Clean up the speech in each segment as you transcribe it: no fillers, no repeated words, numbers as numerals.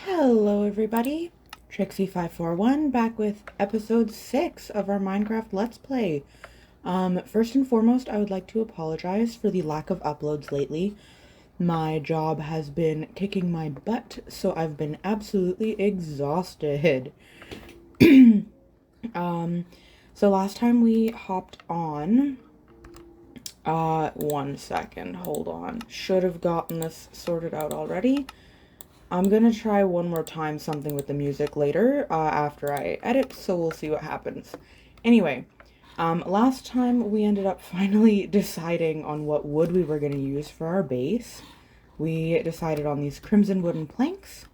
Hello everybody, Trixie541 back with episode 6 of our Minecraft Let's Play. First and foremost, I would like to apologize for the lack of uploads lately. My job has been kicking my butt, so I've been absolutely exhausted. So last time we hopped on, one second, hold on. Should have gotten this sorted out already. I'm gonna try one more time something with the music later, after I edit, so we'll see what happens. Anyway, last time we ended up finally deciding on what wood we were gonna use for our base. We decided on these crimson wooden planks.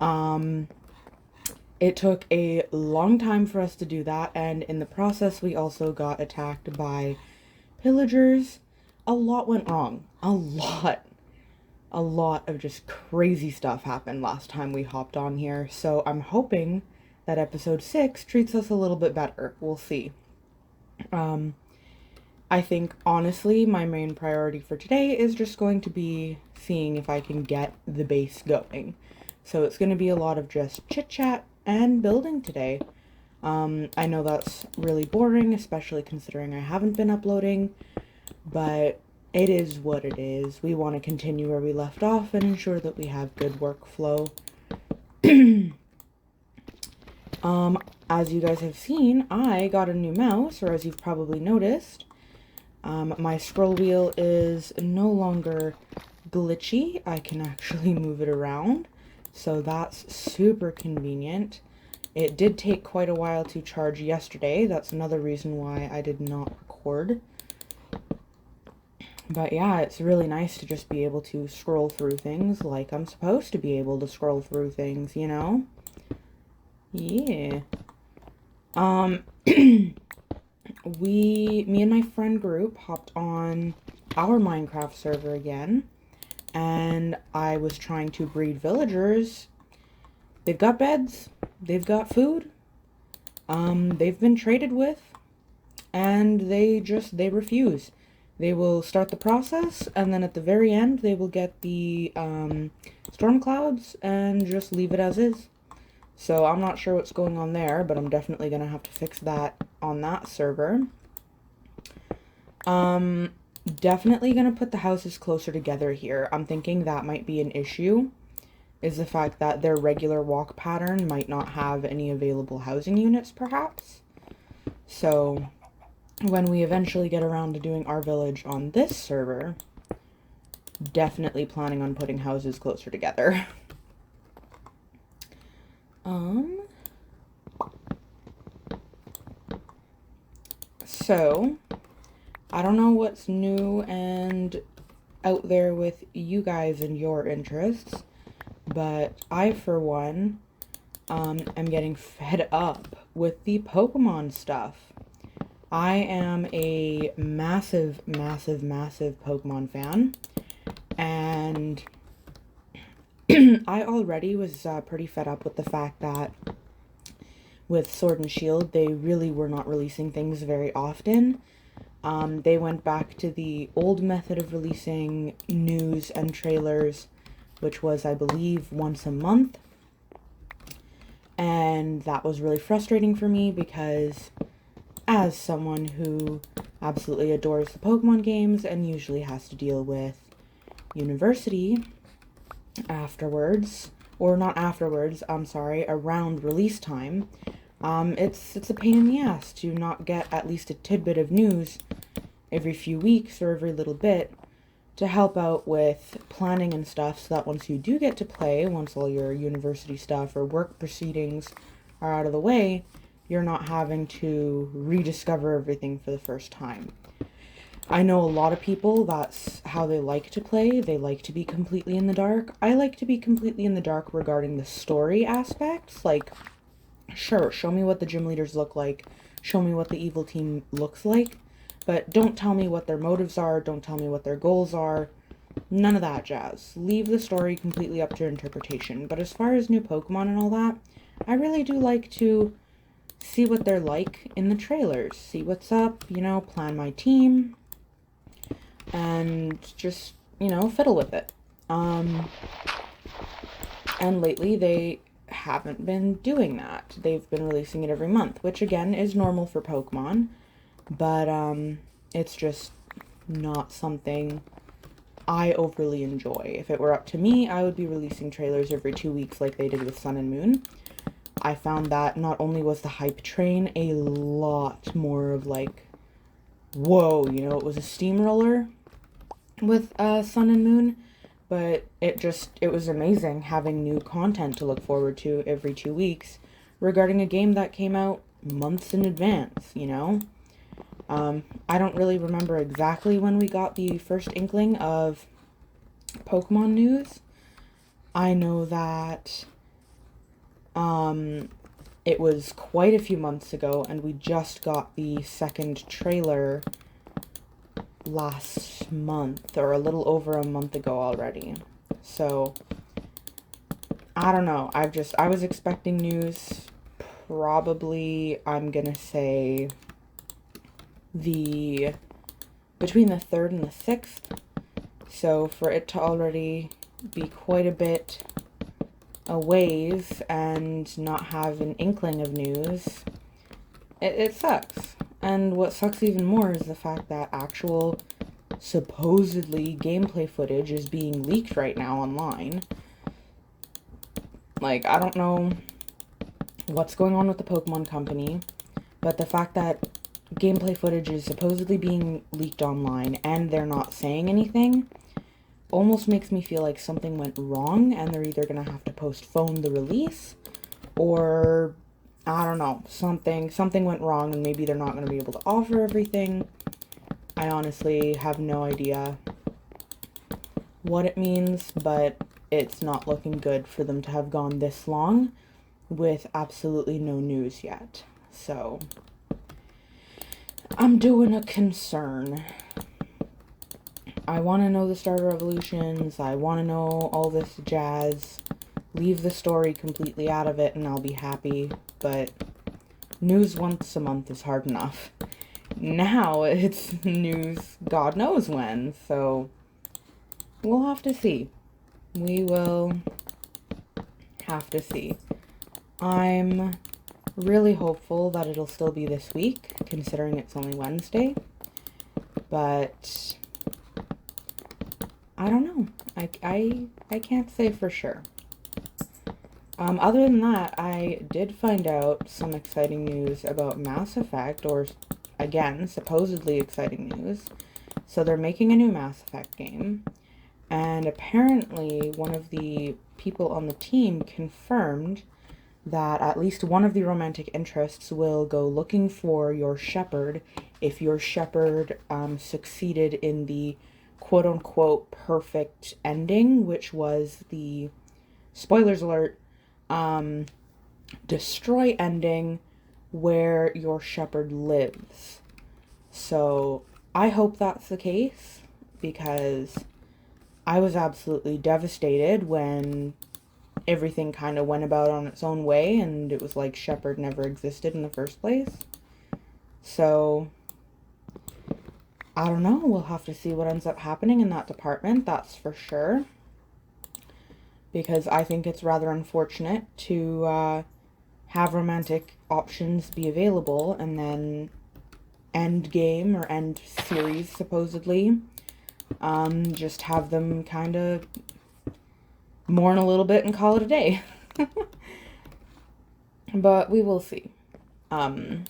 It took a long time for us to do that, and in the process we also got attacked by pillagers. A lot went wrong. A lot of just crazy stuff happened last time we hopped on here, so I'm hoping that episode 6 treats us a little bit better. We'll see. I think, honestly, my main priority for today is just going to be seeing if I can get the base going. So it's going to be a lot of just chit-chat and building today. I know that's really boring, especially considering I haven't been uploading, but it is what it is. We want to continue where we left off and ensure that we have good workflow. As you guys have seen, I got a new mouse, or as you've probably noticed, my scroll wheel is no longer glitchy. I can actually move it around, so that's super convenient. It did take quite a while to charge yesterday. That's another reason why I did not record. But yeah, it's really nice to just be able to scroll through things like I'm supposed to be able to scroll through things, you know? Yeah. Me and my friend group hopped on our Minecraft server again, and I was trying to breed villagers. They've got beds, they've got food, they've been traded with, and they refuse. They will start the process, and then at the very end, they will get the storm clouds and just leave it as is. So I'm not sure what's going on there, but I'm definitely going to have to fix that on that server. Definitely going to put the houses closer together here. I'm thinking that might be an issue, is the fact that their regular walk pattern might not have any available housing units, perhaps. So when we eventually get around to doing our village on this server, definitely planning on putting houses closer together. So, I don't know what's new and out there with you guys and your interests, but I, for one, am getting fed up with the Pokemon stuff. I am a massive Pokemon fan, and I already was pretty fed up with the fact that with Sword and Shield, they really were not releasing things very often. They went back to the old method of releasing news and trailers, which was, I believe, once a month. And that was really frustrating for me because, as someone who absolutely adores the Pokemon games and usually has to deal with university afterwards, or not afterwards, I'm sorry, around release time, it's a pain in the ass to not get at least a tidbit of news every few weeks or every little bit to help out with planning and stuff, so that once you do get to play, once all your university stuff or work proceedings are out of the way, you're not having to rediscover everything for the first time. I know a lot of people, that's how they like to play. They like to be completely in the dark. I like to be completely in the dark regarding the story aspects. Like, sure, show me what the gym leaders look like. Show me what the evil team looks like. But don't tell me what their motives are. Don't tell me what their goals are. None of that jazz. Leave the story completely up to your interpretation. But as far as new Pokemon and all that, I really do like to see what they're like in the trailers. See what's up, you know, plan my team, and just, you know, fiddle with it. And lately they haven't been doing that. They've been releasing it every month, which again is normal for Pokemon, but it's just not something I overly enjoy. If it were up to me, I would be releasing trailers every 2 weeks like they did with Sun and Moon. I found that not only was the hype train a lot more of like, whoa, it was a steamroller with Sun and Moon, but it was amazing having new content to look forward to every 2 weeks regarding a game that came out months in advance. I don't really remember exactly when we got the first inkling of Pokemon news. I know that it was quite a few months ago, and we just got the second trailer last month, or a little over a month ago already. So, I don't know. I was expecting news probably, I'm gonna say, between the 3rd and the 6th. So, for it to already be quite a bit a ways and not have an inkling of news, it sucks. And what sucks even more is the fact that actual supposedly gameplay footage is being leaked right now online. Like, I don't know what's going on with the Pokemon Company, but the fact that gameplay footage is supposedly being leaked online and they're not saying anything almost makes me feel like something went wrong and they're either gonna have to postpone the release, or I don't know, something went wrong and maybe they're not gonna be able to offer everything. I honestly have no idea what it means, but it's not looking good for them to have gone this long with absolutely no news yet. So I'm doing a concern. I want to know the starter evolutions. I want to know all this jazz. Leave the story completely out of it and I'll be happy. But news once a month is hard enough. Now it's news God knows when. So we'll have to see. We will have to see. I'm really hopeful that it'll still be this week, considering it's only Wednesday. But I don't know. I can't say for sure. Other than that, I did find out some exciting news about Mass Effect, or again, supposedly exciting news. So they're making a new Mass Effect game, and apparently one of the people on the team confirmed that at least one of the romantic interests will go looking for your shepherd if your shepherd succeeded in the quote-unquote perfect ending, which was the, spoilers alert, destroy ending where your shepherd lives. So I hope that's the case, because I was absolutely devastated when everything kind of went about on its own way and it was like shepherd never existed in the first place. So I don't know. We'll have to see what ends up happening in that department, that's for sure. Because I think it's rather unfortunate to have romantic options be available and then end game or end series, supposedly, just have them kind of mourn a little bit and call it a day. But we will see. I'm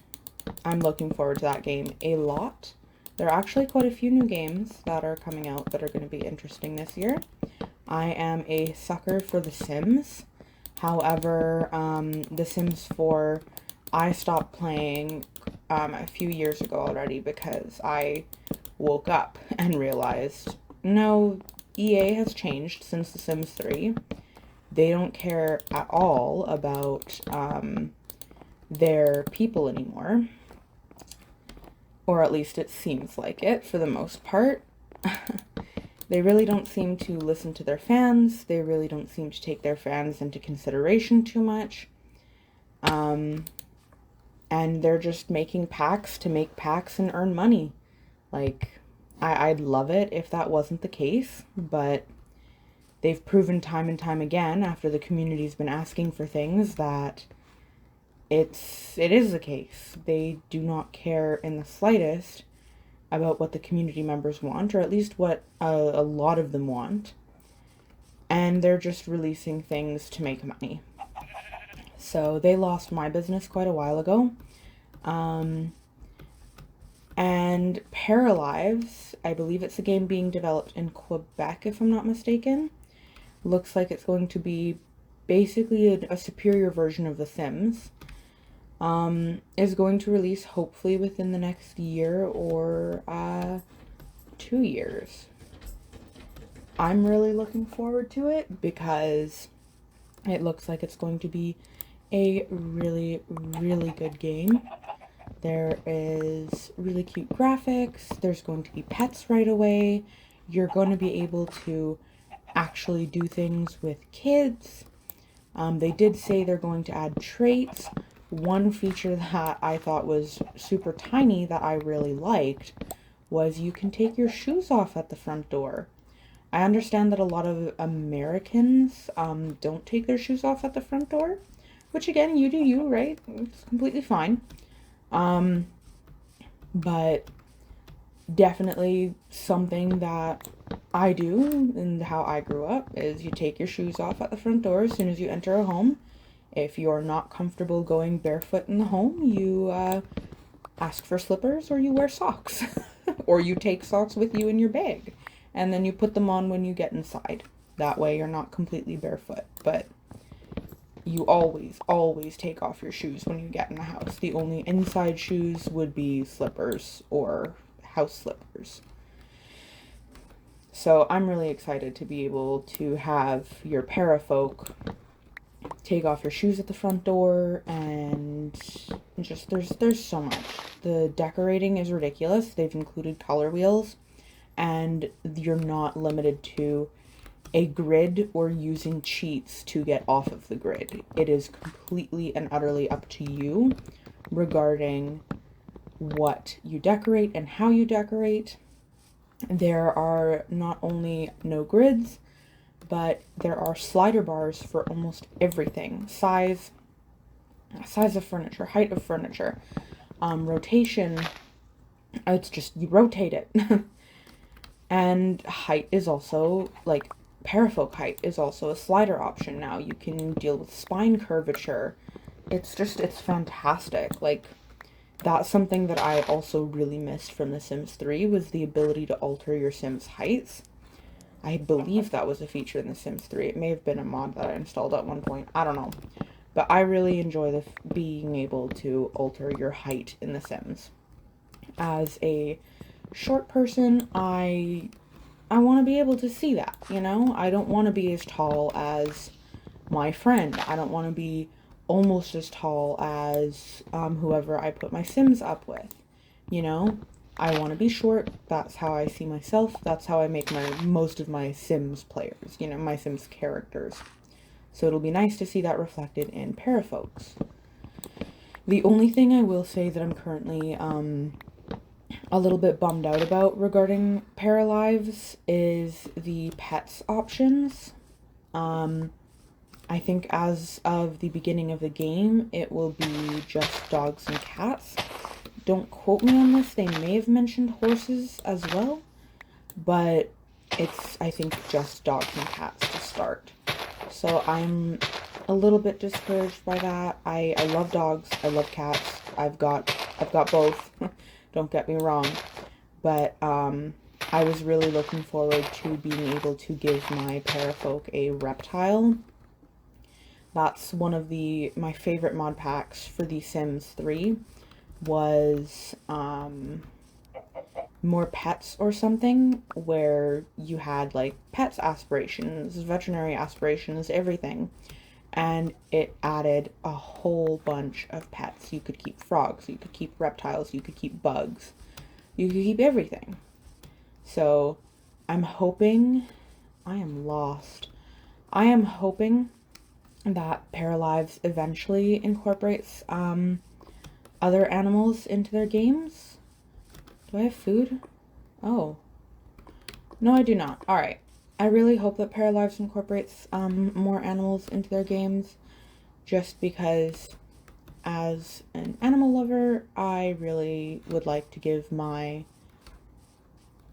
looking forward to that game a lot. There are actually quite a few new games that are coming out that are going to be interesting this year. I am a sucker for The Sims. However, The Sims 4, I stopped playing a few years ago already because I woke up and realized, no, EA has changed since The Sims 3. They don't care at all about their people anymore. Or at least it seems like it for the most part. They really don't seem to listen to their fans. They really don't seem to take their fans into consideration too much. And they're just making packs to make packs and earn money. Like, I'd love it if that wasn't the case, but they've proven time and time again, after the community's been asking for things, that it is the case. They do not care in the slightest about what the community members want, or at least what a lot of them want. And they're just releasing things to make money. So they lost my business quite a while ago. And Paralives, I believe it's a game being developed in Quebec, if I'm not mistaken. Looks like it's going to be basically a superior version of The Sims. Is going to release hopefully within the next year or 2 years. I'm really looking forward to it because it looks like it's going to be a really, really good game. There is really cute graphics. There's going to be pets right away. You're going to be able to actually do things with kids. They did say they're going to add traits. One feature that I thought was super tiny that I really liked was you can take your shoes off at the front door. I understand that a lot of Americans don't take their shoes off at the front door, which again, you do you, right? It's completely fine. But definitely something that I do and how I grew up is you take your shoes off at the front door as soon as you enter a home. If you're not comfortable going barefoot in the home, you ask for slippers or you wear socks. Or you take socks with you in your bag and then you put them on when you get inside. That way you're not completely barefoot. But you always take off your shoes when you get in the house. The only inside shoes would be slippers or house slippers. So I'm really excited to be able to have your parafolk take off your shoes at the front door, and just there's so much. The decorating is ridiculous. They've included color wheels, and you're not limited to a grid or using cheats to get off of the grid. It is completely and utterly up to you regarding what you decorate and how you decorate. There are not only no grids, but there are slider bars for almost everything. Size of furniture, height of furniture, rotation. It's just, you rotate it. And height is also, like, parafolk height is also a slider option now. You can deal with spine curvature. It's fantastic. Like, that's something that I also really missed from The Sims 3 was the ability to alter your Sims' heights. I believe that was a feature in The Sims 3. It may have been a mod that I installed at one point. I don't know. But I really enjoy being able to alter your height in The Sims. As a short person, I want to be able to see that, you know? I don't want to be as tall as my friend. I don't want to be almost as tall as whoever I put my Sims up with, you know? I want to be short. That's how I see myself. That's how I make most of my Sims players, you know, my Sims characters. So it'll be nice to see that reflected in parafolks. The only thing I will say that I'm currently a little bit bummed out about regarding Paralives is the pets options. I think as of the beginning of the game, it will be just dogs and cats. Don't quote me on this, they may have mentioned horses as well, but it's, I think, just dogs and cats to start. So I'm a little bit discouraged by that. I love dogs, I love cats, I've got both, don't get me wrong, but I was really looking forward to being able to give my parafolk a reptile. That's one of my favorite mod packs for The Sims 3. Was more pets or something, where you had like pets aspirations, veterinary aspirations, everything, and it added a whole bunch of pets. You could keep frogs, you could keep reptiles, you could keep bugs, you could keep everything. So I'm hoping, I am lost. I am hoping that Paralives eventually incorporates other animals into their games. Do I have food? Oh. No, I do not. Alright. I really hope that Paralives incorporates more animals into their games, just because as an animal lover, I really would like to give my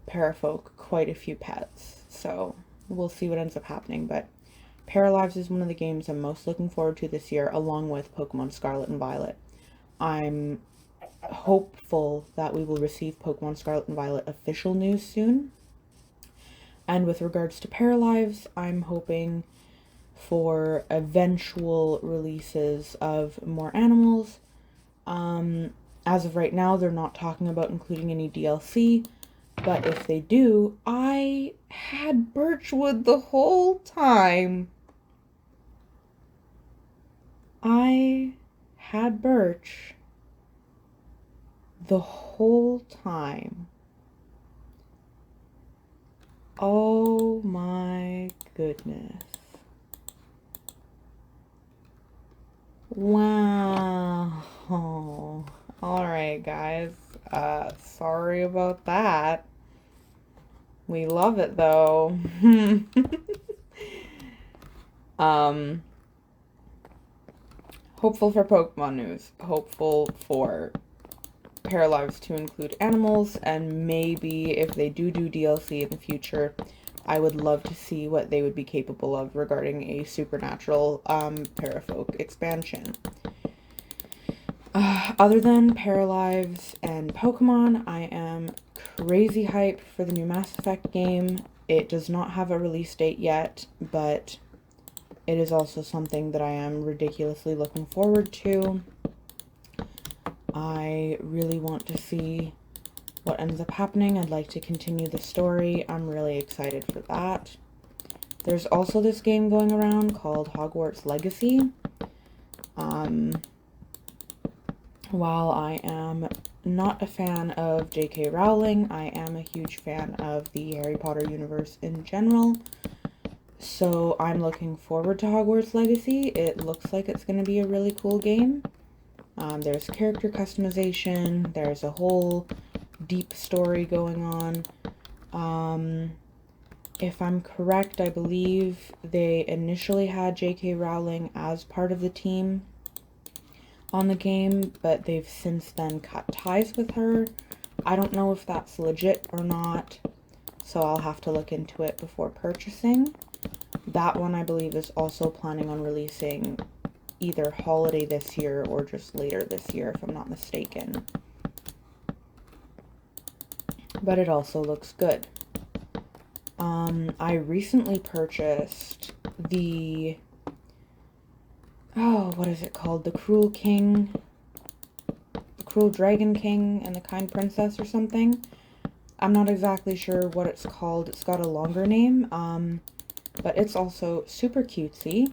Parafolk quite a few pets. So we'll see what ends up happening, but Paralives is one of the games I'm most looking forward to this year, along with Pokemon Scarlet and Violet. I'm hopeful that we will receive Pokemon Scarlet and Violet official news soon. And with regards to Paralives, I'm hoping for eventual releases of more animals. As of right now, they're not talking about including any DLC, but if they do, I had Birchwood the whole time. I had Birch the whole time. Oh my goodness. Wow. Alright, guys. Sorry about that. We love it though. Hopeful for Pokemon news. Hopeful for Paralives to include animals, and maybe if they do DLC in the future, I would love to see what they would be capable of regarding a supernatural Parafolk expansion. Other than Paralives and Pokemon, I am crazy hype for the new Mass Effect game. It does not have a release date yet, but it is also something that I am ridiculously looking forward to. I really want to see what ends up happening. I'd like to continue the story. I'm really excited for that. There's also this game going around called Hogwarts Legacy. While I am not a fan of J.K. Rowling, I am a huge fan of the Harry Potter universe in general. So I'm looking forward to Hogwarts Legacy. It looks like it's going to be a really cool game. There's character customization. There's a whole deep story going on. If I'm correct, I believe they initially had J.K. Rowling as part of the team on the game, but they've since then cut ties with her. I don't know if that's legit or not, so I'll have to look into it before purchasing. That one, I believe, is also planning on releasing either holiday this year or just later this year, if I'm not mistaken. But it also looks good. I recently purchased the... Oh, what is it called? The Cruel King... The Cruel Dragon King and the Kind Princess or something. I'm not exactly sure what it's called. It's got a longer name. But it's also super cutesy.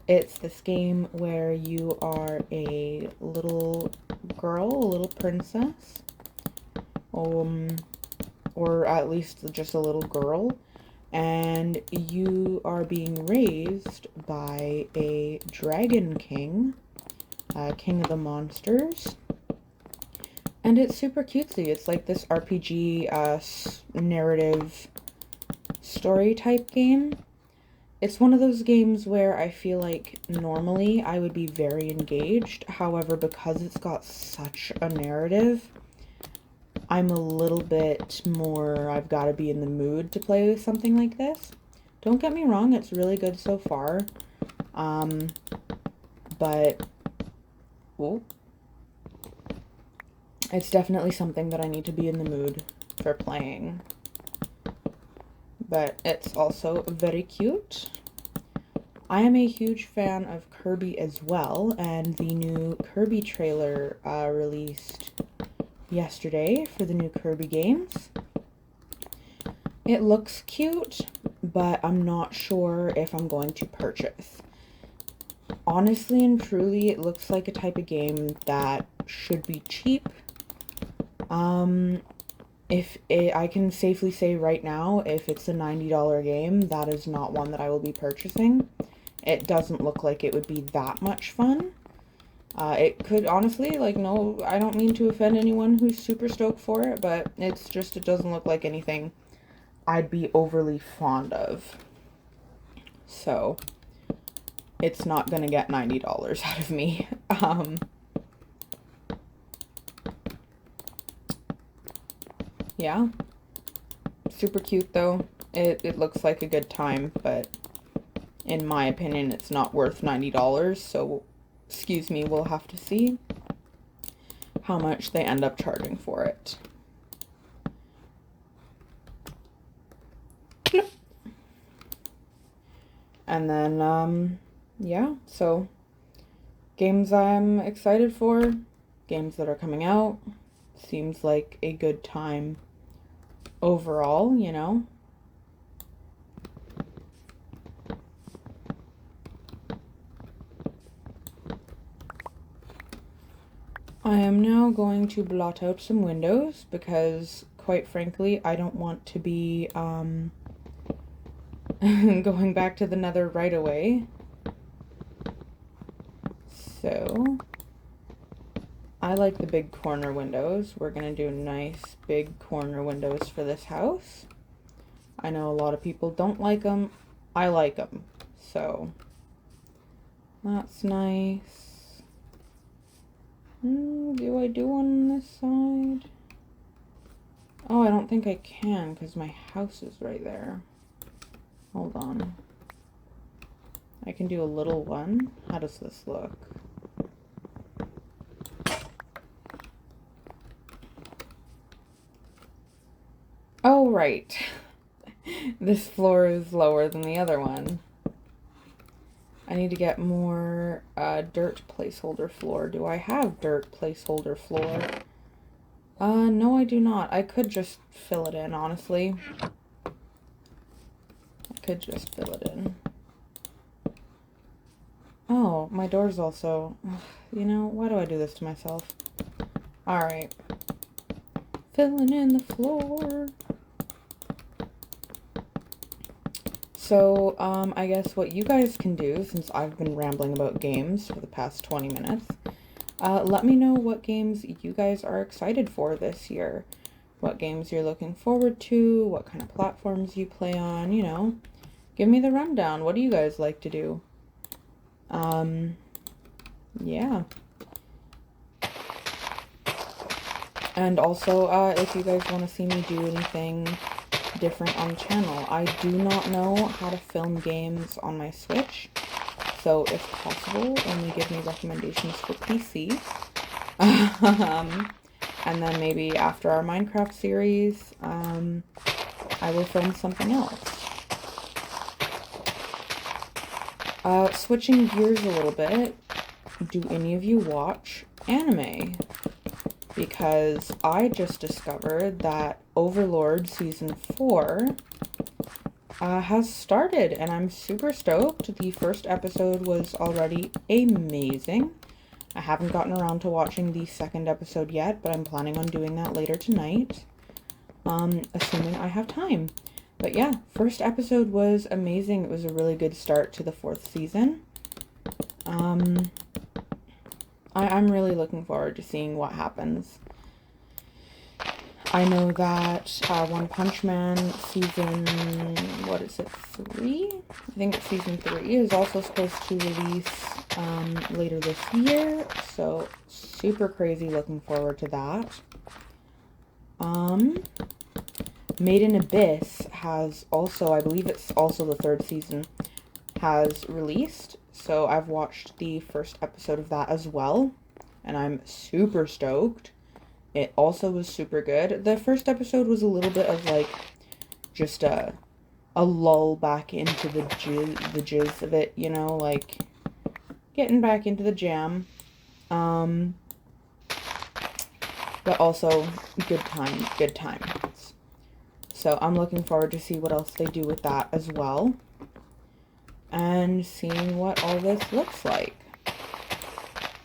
It's this game where you are a little girl, a little princess, or at least just a little girl, and you are being raised by a dragon king, king of the monsters, and it's super cutesy. It's like this RPG narrative story type game. It's one of those games where I feel like normally I would be very engaged. However, because it's got such a narrative, I'm a little bit more, I've got to be in the mood to play with something like this. Don't get me wrong, it's really good so far. But, it's definitely something that I need to be in the mood for playing. But it's also very cute. I am a huge fan of Kirby as well, and the new Kirby trailer released yesterday for the new Kirby games. It looks cute, but I'm not sure if I'm going to purchase. Honestly and truly, it looks like a type of game that should be cheap. I can safely say right now, if it's a $90 game, that is not one that I will be purchasing. It doesn't look like it would be that much fun. It could, honestly, no, I don't mean to offend anyone who's super stoked for it, but it doesn't look like anything I'd be overly fond of. So it's not gonna get $90 out of me. Yeah. Super cute though. It looks like a good time, but in my opinion, it's not worth $90. So, excuse me, we'll have to see how much they end up charging for it. And then, yeah, so games I'm excited for, games that are coming out. Seems like a good time overall, you know. I am now going to blot out some windows because, quite frankly, I don't want to be going back to the nether right away. So, I like the big corner windows. We're going to do nice big corner windows for this house. I know a lot of people don't like them. I like them. So, that's nice. Do I do one on this side? Oh, I don't think I can because my house is right there. Hold on. I can do a little one. How does this look? Oh, right. This floor is lower than the other one. I need to get more dirt placeholder floor. Do I have dirt placeholder floor? No, I do not. I could just fill it in, honestly. I could just fill it in. Oh, my door's also... You know, why do I do this to myself? Alright. Filling in the floor. So, I guess what you guys can do, since I've been rambling about games for the past 20 minutes, let me know what games you guys are excited for this year. What games you're looking forward to, what kind of platforms you play on, you know. Give me the rundown. What do you guys like to do? Yeah. And also, if you guys want to see me do anything different on the channel. I do not know how to film games on my Switch, so if possible, only give me recommendations for PC. And then maybe after our Minecraft series, I will film something else. Switching gears a little bit, do any of you watch anime? Because I just discovered that Overlord Season 4 has started, and I'm super stoked. The first episode was already amazing. I haven't gotten around to watching the second episode yet, but I'm planning on doing that later tonight, assuming I have time. But yeah, first episode was amazing. It was a really good start to the fourth season. I'm really looking forward to seeing what happens. I know that One Punch Man season, what is it, 3? I think it's season 3 is also supposed to release later this year, so super crazy looking forward to that. Made in Abyss has also, I believe it's also the 3rd season, has released. So I've watched the first episode of that as well, and I'm super stoked. It also was super good. The first episode was a little bit of like just a lull back into the jizz of it, you know, like getting back into the jam. But also good times. So I'm looking forward to see what else they do with that as well. And seeing what all this looks like.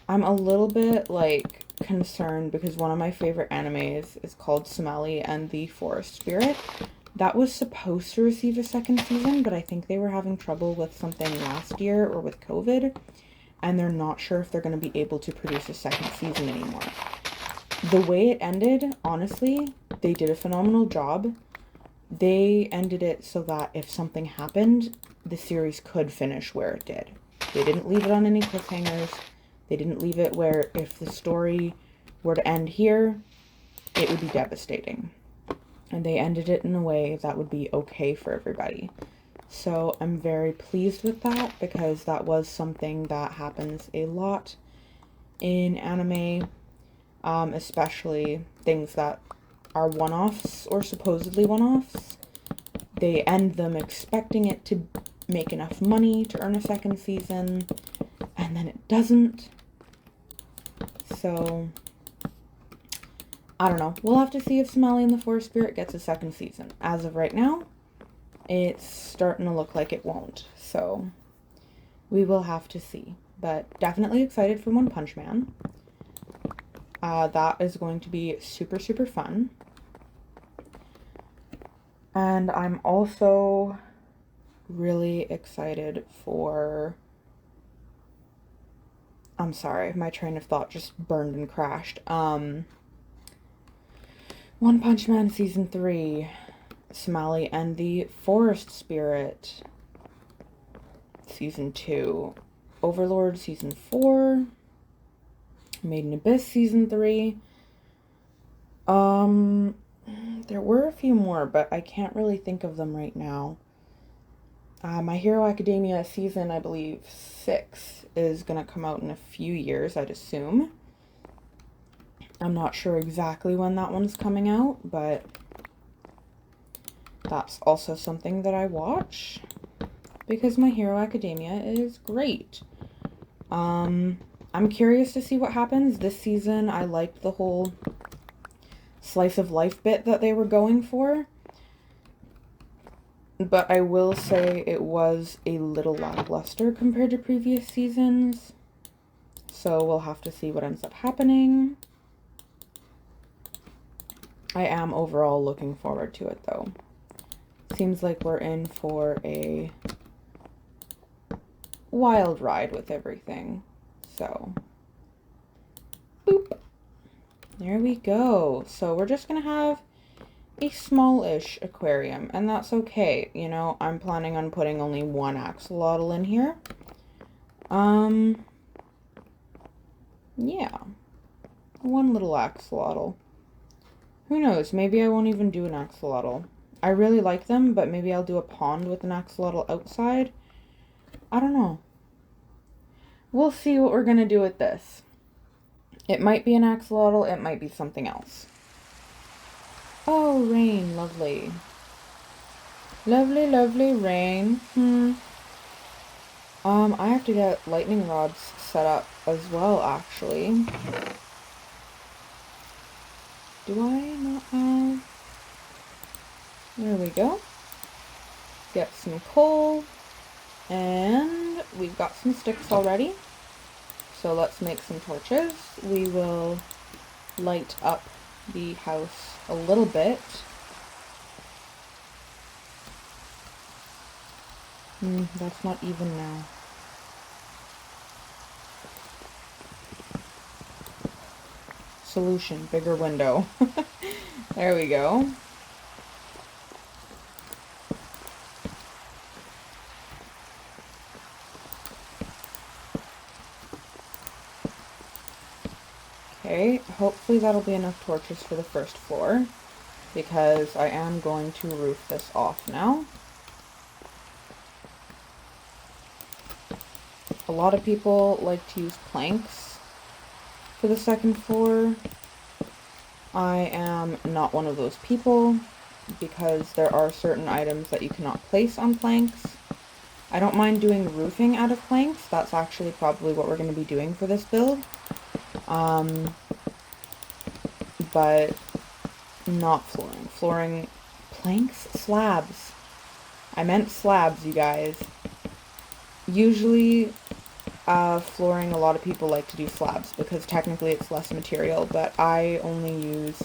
I'm a little bit, like, concerned because one of my favorite animes is called Somali and the Forest Spirit. That was supposed to receive a second season, but I think they were having trouble with something last year or with COVID, and they're not sure if they're going to be able to produce a second season anymore. The way it ended, honestly, they did a phenomenal job. they ended it so that if something happened, the series could finish where it did. They didn't leave it on any cliffhangers. They didn't leave it where if the story were to end here, it would be devastating. And they ended it in a way that would be okay for everybody. So I'm very pleased with that, because that was something that happens a lot in anime, especially things that are one-offs or supposedly one-offs. They end them expecting it to make enough money to earn a second season, and then it doesn't. So, I don't know. We'll have to see if Smelly and the Forest Spirit gets a second season. As of right now, it's starting to look like it won't. So, we will have to see. But definitely excited for One Punch Man. That is going to be super, super fun. And I'm also really excited for... I'm sorry, my train of thought just burned and crashed. One Punch Man Season 3, Smiley and the Forest Spirit Season 2, Overlord Season 4, Made in Abyss Season 3. There were a few more, but I can't really think of them right now. My Hero Academia Season, I believe, 6 is going to come out in a few years, I'd assume. I'm not sure exactly when that one's coming out, but that's also something that I watch, because My Hero Academia is great. I'm curious to see what happens. This season, I liked the whole slice of life bit that they were going for. But I will say it was a little lackluster compared to previous seasons. So we'll have to see what ends up happening. I am overall looking forward to it, though. Seems like we're in for a wild ride with everything. So, boop. There we go. So we're just going to have a smallish aquarium, and that's okay. You know, I'm planning on putting only one axolotl in here. Yeah. One little axolotl. Who knows, maybe I won't even do an axolotl. I really like them, but maybe I'll do a pond with an axolotl outside. I don't know. We'll see what we're gonna do with this. It might be an axolotl, it might be something else. Oh, rain, lovely. Lovely, lovely rain. I have to get lightning rods set up as well, actually. Do I not have... There we go. Get some coal. And we've got some sticks already. So let's make some torches. We will light up the house a little bit. That's not even now. Solution, bigger window. There we go. Okay, hopefully that'll be enough torches for the first floor, because I am going to roof this off now. A lot of people like to use planks for the second floor. I am not one of those people, because there are certain items that you cannot place on planks. I don't mind doing roofing out of planks. That's actually probably what we're going to be doing for this build. But not flooring. Flooring, planks? Slabs. I meant slabs, you guys. Usually, flooring, a lot of people like to do slabs because technically it's less material, but I only use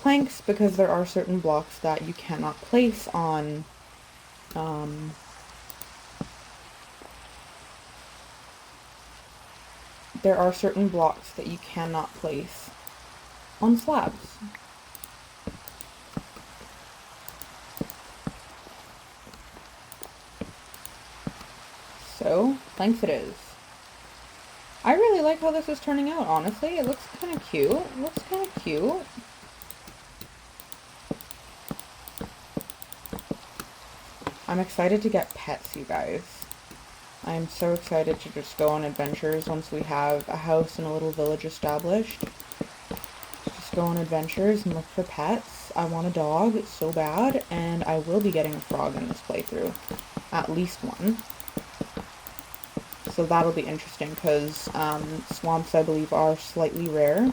planks because there are certain blocks that you cannot place on, there are certain blocks that you cannot place on slabs. so thanks it is. I really like how this is turning out, honestly. It looks kind of cute. I'm excited to get pets, you guys. I'm so excited to just go on adventures once we have a house and a little village established. Just go on adventures and look for pets. I want a dog so bad, and I will be getting a frog in this playthrough. At least one. So that'll be interesting, because swamps, I believe, are slightly rare.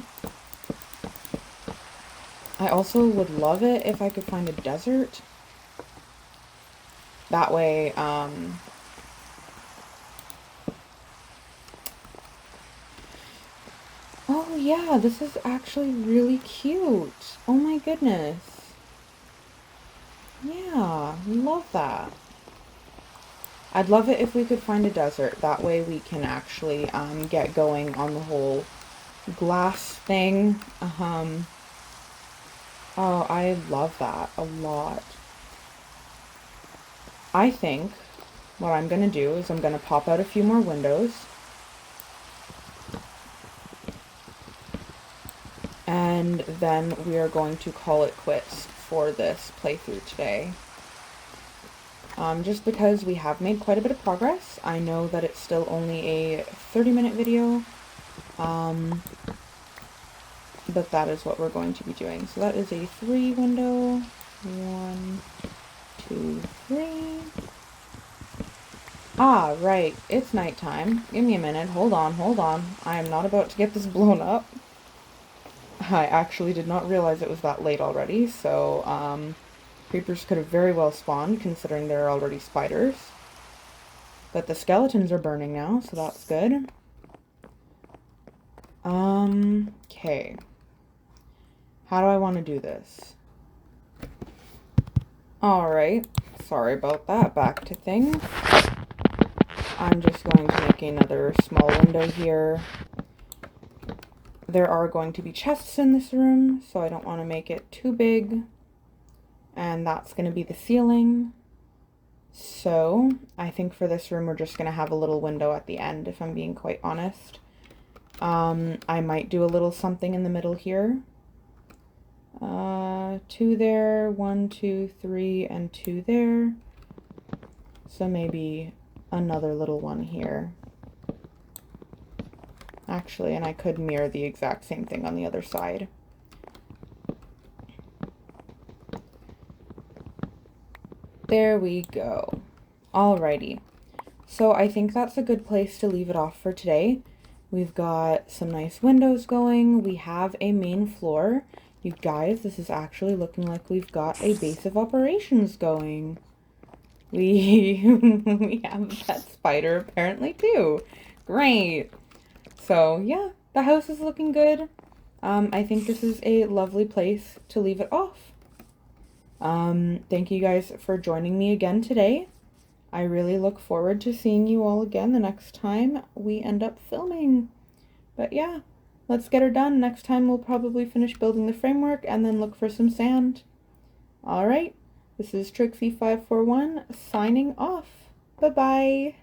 I also would love it if I could find a desert. That way, oh yeah, this is actually really cute. Oh my goodness. Yeah, love that. I'd love it if we could find a desert. That way we can actually get going on the whole glass thing. Oh, I love that a lot. I think what I'm going to do is I'm going to pop out a few more windows. And then we are going to call it quits for this playthrough today. Just because we have made quite a bit of progress. I know that it's still only a 30-minute video. But that is what we're going to be doing. So that is a 3 window. 1, 2, 3. Ah, right. It's nighttime. Give me a minute. Hold on. I am not about to get this blown up. I actually did not realize it was that late already, so, creepers could have very well spawned, considering there are already spiders. But the skeletons are burning now, so that's good. Okay. How do I want to do this? Alright. Sorry about that. Back to things. I'm just going to make another small window here. There are going to be chests in this room, so I don't want to make it too big. And that's going to be the ceiling. So, I think for this room we're just going to have a little window at the end, if I'm being quite honest. I might do a little something in the middle here. 2 there, 1, 2, 3, and 2 there. So maybe another little one here. Actually, and I could mirror the exact same thing on the other side. There we go. Alrighty. So I think that's a good place to leave it off for today. We've got some nice windows going. We have a main floor. You guys, this is actually looking like we've got a base of operations going. We have a pet spider apparently too. Great. So yeah, the house is looking good. I think this is a lovely place to leave it off. Thank you guys for joining me again today. I really look forward to seeing you all again the next time we end up filming. But yeah, let's get her done. Next time we'll probably finish building the framework and then look for some sand. Alright, this is Trixie541 signing off. Bye-bye.